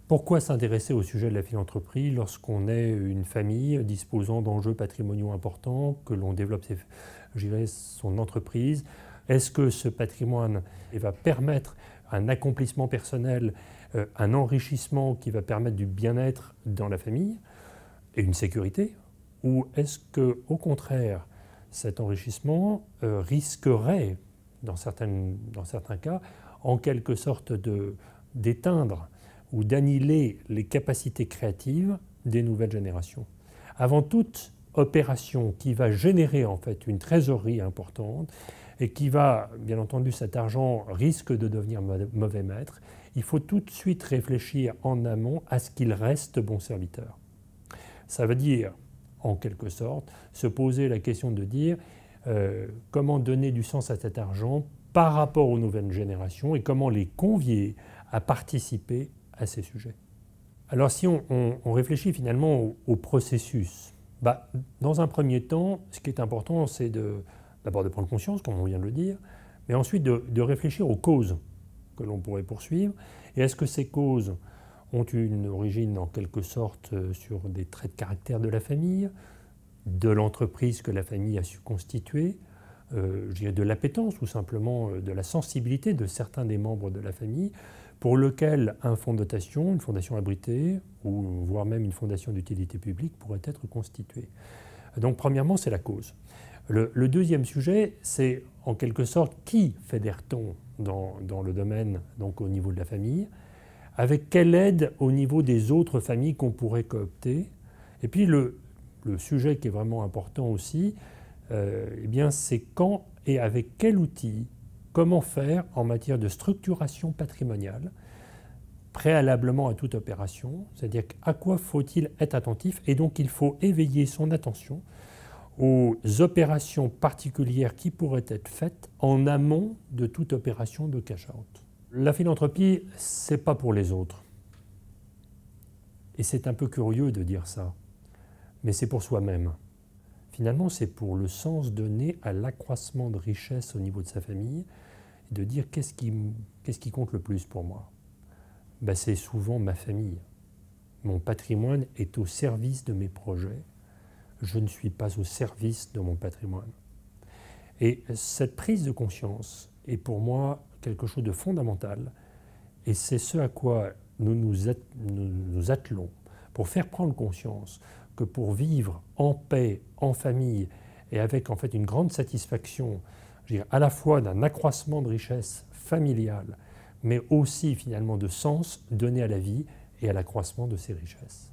Pourquoi s'intéresser au sujet de la philanthropie lorsqu'on est une famille disposant d'enjeux patrimoniaux importants, que l'on développe son entreprise? Est-ce que ce patrimoine va permettre un accomplissement personnel, un enrichissement qui va permettre du bien-être dans la famille et une sécurité? Ou est-ce que, au contraire, cet enrichissement risquerait, dans certains cas, en quelque sorte d'éteindre ou d'annihiler les capacités créatives des nouvelles générations? Avant toute opération qui va générer en fait une trésorerie importante et qui va, bien entendu, cet argent risque de devenir mauvais maître, il faut tout de suite réfléchir en amont à ce qu'il reste bon serviteur. Ça veut dire, en quelque sorte, se poser la question de dire comment donner du sens à cet argent par rapport aux nouvelles générations et comment les convier à participer à ces sujets. Alors si on réfléchit finalement au processus, dans un premier temps, ce qui est important, c'est d'abord de prendre conscience, comme on vient de le dire, mais ensuite de réfléchir aux causes que l'on pourrait poursuivre. Et est-ce que ces causes ont une origine en quelque sorte sur des traits de caractère de la famille, de l'entreprise que la famille a su constituer, je dirais de l'appétence ou simplement de la sensibilité de certains des membres de la famille, pour lequel un fonds de dotation, une fondation abritée, ou voire même une fondation d'utilité publique pourrait être constituée. Donc premièrement, c'est la cause. Le deuxième sujet, c'est en quelque sorte qui fédère-t-on dans le domaine, donc au niveau de la famille, avec quelle aide au niveau des autres familles qu'on pourrait coopter. Et puis le sujet qui est vraiment important aussi, eh bien, c'est quand et avec quel outil, comment faire en matière de structuration patrimoniale, préalablement à toute opération, c'est-à-dire à quoi faut-il être attentif, et donc il faut éveiller son attention aux opérations particulières qui pourraient être faites en amont de toute opération de cash-out. La philanthropie, c'est pas pour les autres. Et c'est un peu curieux de dire ça, mais c'est pour soi-même. Finalement, c'est pour le sens donné à l'accroissement de richesse au niveau de sa famille, et de dire qu'est-ce qui compte le plus pour moi. C'est souvent ma famille. Mon patrimoine est au service de mes projets. Je ne suis pas au service de mon patrimoine. Et cette prise de conscience est pour moi quelque chose de fondamental, et c'est ce à quoi nous nous attelons pour faire prendre conscience que pour vivre en paix, en famille, et avec en fait une grande satisfaction, je dirais, à la fois d'un accroissement de richesse familiale, mais aussi finalement de sens donné à la vie et à l'accroissement de ces richesses.